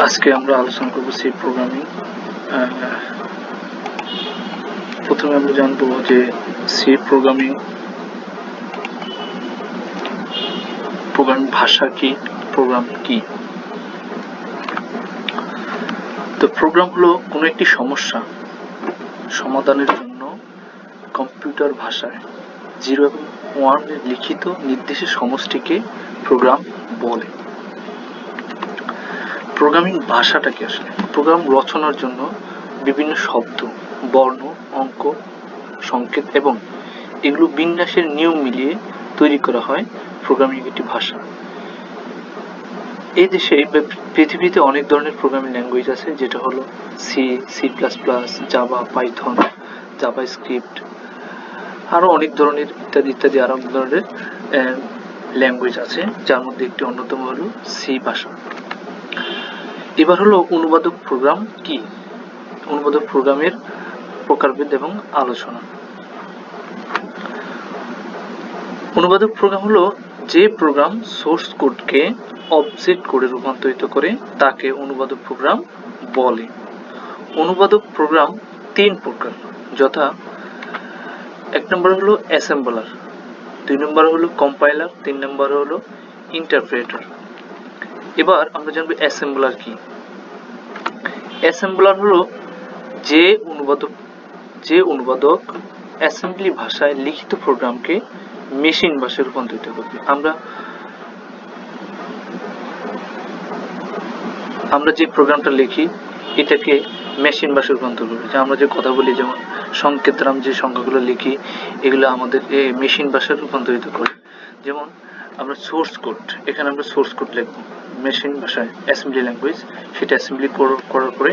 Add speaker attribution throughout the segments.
Speaker 1: আজকে আমরা আলোচনা করব সি প্রোগ্রামিং। প্রথমে আমরা জানবো যে সি প্রোগ্রামিং ভাষা কি, প্রোগ্রাম কি। তো প্রোগ্রাম হলো কোনো একটি সমস্যা সমাধানের জন্য কম্পিউটার ভাষায় 0 এবং 1 এর লিখিত নির্দেশের সমষ্টিকে প্রোগ্রাম বলে। প্রোগ্রামিং ভাষাটা কি আসলে? প্রোগ্রাম রচনার জন্য বিভিন্ন শব্দ, বর্ণ, অঙ্ক, সংকেত এবং এগুলো বিন্যাসের নিয়ম মিলিয়ে তৈরি করা হয় প্রোগ্রামিং একটি ভাষা। এই দেশে পৃথিবীতে অনেক ধরনের প্রোগ্রামিং ল্যাঙ্গুয়েজ আছে, যেটা হলো C, C plus plus, Java, Python, JavaScript, আরো অনেক ধরনের ইত্যাদি ইত্যাদি আরো অনেক ধরনের ল্যাঙ্গুয়েজ আছে, যার মধ্যে একটি অন্যতম হলো সি ভাষা। এবার হলো অনুবাদক প্রোগ্রাম কি। অনুবাদক প্রোগ্রামের প্রকারভেদ এবং আলোচনা। অনুবাদক প্রোগ্রাম হলো যে প্রোগ্রাম সোর্স কোডকে অবজেক্ট কোডে রূপান্তরিত করে তাকে অনুবাদক প্রোগ্রাম বলে। অনুবাদক প্রোগ্রাম 3 প্রকার, যথা 1 নম্বর হলো অ্যাসেম্বলার, 2 নম্বর হলো কম্পাইলার, 3 নম্বর হলো ইন্টারপ্রেটার। এবার আমরা জানবো অ্যাসেম্বলার কি। অ্যাসেম্বলার হলো যে অনুবাদক অ্যাসেম্বলি ভাষায় লিখিত প্রোগ্রামকে মেশিন ভাষায় রূপান্তরিত করবে। আমরা যে প্রোগ্রামটা লিখি এটাকে মেশিন ভাষায় রূপান্তর করবে। আমরা যে কথা বলি, যেমন সংকেতরাম যে সংখ্যাগুলো লিখি, এগুলো আমাদের মেশিন ভাষায় রূপান্তরিত করে। যেমন আমরা সোর্স কোড, এখানে আমরা সোর্স কোড লিখবো মেশিন ভাষায়, অ্যাসেম্বলি ল্যাঙ্গুয়েজ, সেটা অ্যাসেম্বলি করার পরে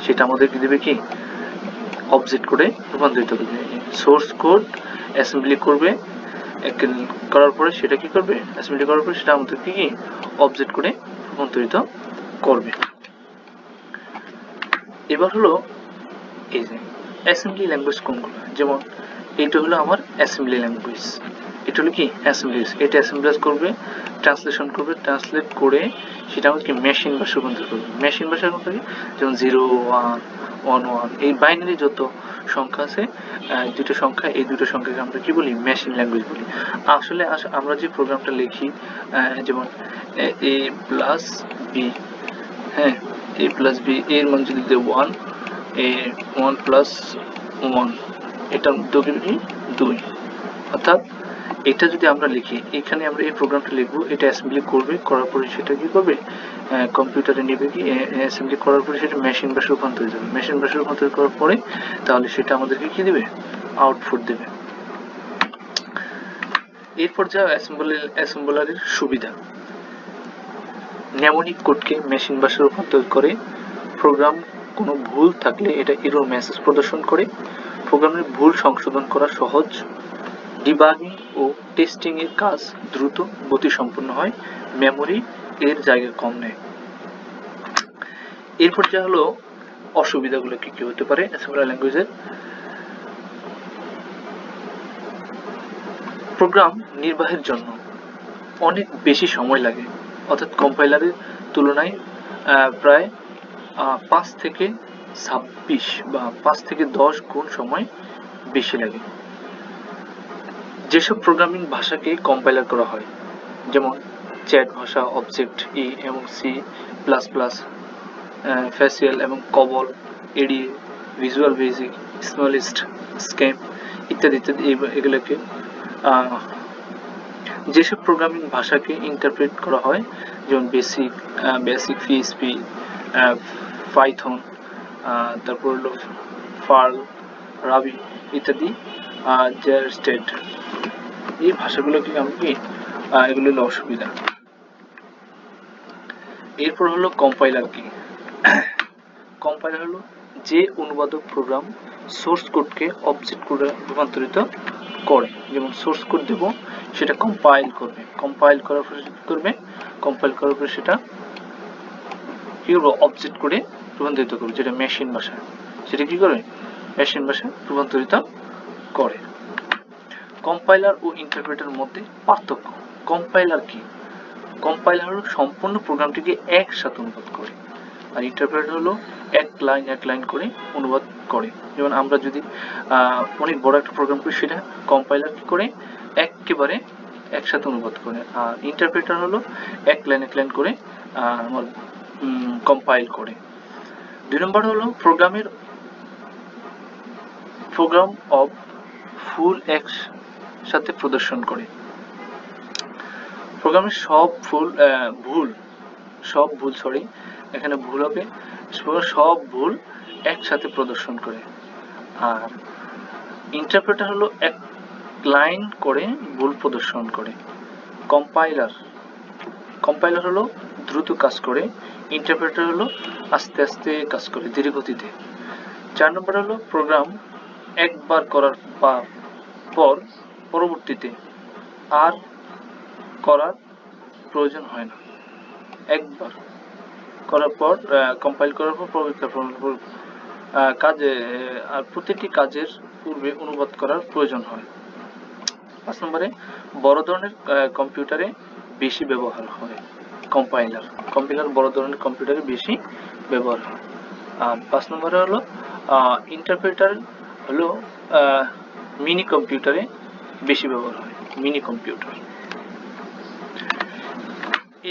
Speaker 1: সেটা আমাদেরকে দেবে কি অবজেক্ট কোডে রূপান্তরিত করবে। সোর্স কোড অ্যাসেম্বলি করবে, করার পরে সেটা কি করবে, অ্যাসেম্বলি করার পরে সেটা আমাদেরকে কি অবজেক্ট কোডে রূপান্তরিত করবে। এবার হলো এই যে অ্যাসেম্বলি ল্যাঙ্গুয়েজ কোনগুলো, যেমন এটা হলো আমার অ্যাসেম্বলি ল্যাঙ্গুয়েজ, এটা হলো কি অ্যাসেম্বলি, এটা অ্যাসেম্বলাইজ করবে, ট্রান্সলেশন করবে, ট্রান্সলেট করে সেটা আমাদেরকে মেশিন ভাষায় রূপান্তর করবে। মেশিন ভাষার মধ্যে যেমন 0 1 1 1 এই বাইনারি যত সংখ্যা আছে, দুটো সংখ্যা, এই দুটো সংখ্যাকে আমরা কি বলি, মেশিন ল্যাঙ্গুয়েজ বলি। আসলে আমরা যে প্রোগ্রামটা লিখি, যেমন a প্লাস বি, হ্যাঁ a প্লাস বি, এর মান যদি দেয় 1, এ 1 প্লাস 1, এটার মধ্যে কি 2, অর্থাৎ এটা যদি আমরা লিখি, এখানে আমরা এই প্রোগ্রামটা লিখবো, এটা অ্যাসেম্বলি করবে, করার পরে সেটা কি করবে কম্পিউটারে নেবে, কি অ্যাসেম্বলি করার পরে সেটা মেশিন ভাষায় রূপান্তরিত হবে। মেশিন ভাষায় রূপান্তরিত করার পরে তাহলে সেটা আমাদেরকে কি দেবে, আউটপুট দেবে। এরপর যা অ্যাসেম্বলারের সুবিধা, নেমোনিক কোডকে মেশিন ভাষায় রূপান্তর করে। প্রোগ্রাম কোনো ভুল থাকলে এটা এরর মেসেজ প্রদর্শন করে। প্রোগ্রামের ভুল সংশোধন করা সহজ। ডিবাগিং ও টেস্টিং এর কাজ দ্রুত গতিসম্পন্ন হয়। মেমোরি এর জায়গা কম নেয়। এরপর যা হলো অসুবিধাগুলো কি কি হতে পারে অ্যাসেম্বলার ল্যাঙ্গুয়েজের। প্রোগ্রাম নির্বাহের জন্য অনেক বেশি সময় লাগে, অর্থাৎ কম্পাইলারের তুলনায় প্রায় 5 থেকে 26 বা 5 থেকে 10 গুণ সময় বেশি লাগে। যেসব প্রোগ্রামিং ভাষাকে কম্পাইলার করা হয়, যেমন চ্যাট ভাষা, অবজেক্ট ই এবং সি প্লাস প্লাস, ফ্যাসিয়াল এবং কবল, এডি, ভিজুয়াল বেসিক, স্মলিস্ট, স্ক্যাম ইত্যাদি ইত্যাদি, এগুলোকে যেসব প্রোগ্রামিং ভাষাকে ইন্টারপ্রেট করা হয়, যেমন বেসিক পিএইচপি, পাইথন, তারপর হলো পার্ল, রাবি ইত্যাদি, জারস্টেড, এই ভাষাগুলো কি আমি কি এগুলো হলো অসুবিধা। এরপর হলো কম্পাইলার কি। কম্পাইলার হলো যে অনুবাদক প্রোগ্রাম সোর্স কোডকে অবজেক্ট কোডে রূপান্তরিত করে। যেমন সোর্স কোড দেব, সেটা কম্পাইল করবে, কম্পাইল করার পরে কি করবে, কম্পাইল করার পরে সেটা কি করবে, অবজেক্ট কোডে রূপান্তরিত করবে, যেটা মেশিন ভাষা, সেটা কি করে মেশিন ভাষায় রূপান্তরিত করে। কম্পাইলার ও ইন্টারপ্রেটারের মধ্যে পার্থক্য। কম্পাইলার কি, কম্পাইলার হলো সম্পূর্ণ প্রোগ্রামটিকে একসাথে অনুবাদ করে। আর ইন্টারপ্রেটার হলো এক লাইন করে অনুবাদ করে। যেমন আমরা যদি অনেক বড় একটা প্রোগ্রাম করি, সেটা কম্পাইলার কি করে একেবারে একসাথে অনুবাদ করে। আর ইন্টারপ্রেটার হলো এক লাইন করে আমার কম্পাইল করে। 2 নম্বর হলো প্রোগ্রাম অফ ফুল একসাথে প্রদর্শন করে। প্রোগ্রামের সব ভুল এখানে ভুল হবে, সব ভুল একসাথে প্রদর্শন করে। আর ইন্টারপ্রেটার হলো এক লাইন করে ভুল প্রদর্শন করে। কম্পাইলার হলো দ্রুত কাজ করে, ইন্টারপ্রেটার হলো আস্তে আস্তে কাজ করে, ধীরে গতিতে। 4 নম্বর হলো প্রোগ্রাম একবার করার পর পরবর্তীতে আর করার প্রয়োজন হয় না। একবার করার পর কম্পাইল করার পর কাজে আর প্রতিটি কাজের পূর্বে অনুবাদ করার প্রয়োজন হয়। 5 নম্বরে বড় ধরনের কম্পিউটারে বেশি ব্যবহার হয় কম্পাইলার বড় ধরনের কম্পিউটারে বেশি ব্যবহার হয়। আর 5 নম্বরে হলো ইন্টারপ্রেটার হলো মিনি কম্পিউটারে বেশি ব্যবহার হয়, মিনি কম্পিউটার।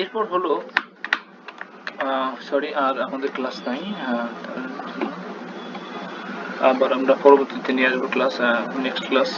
Speaker 1: এরপর হলো আর আমাদের ক্লাস নাই, আবার আমরা পরবর্তীতে নিয়ে আসবো ক্লাস, নেক্সট ক্লাস।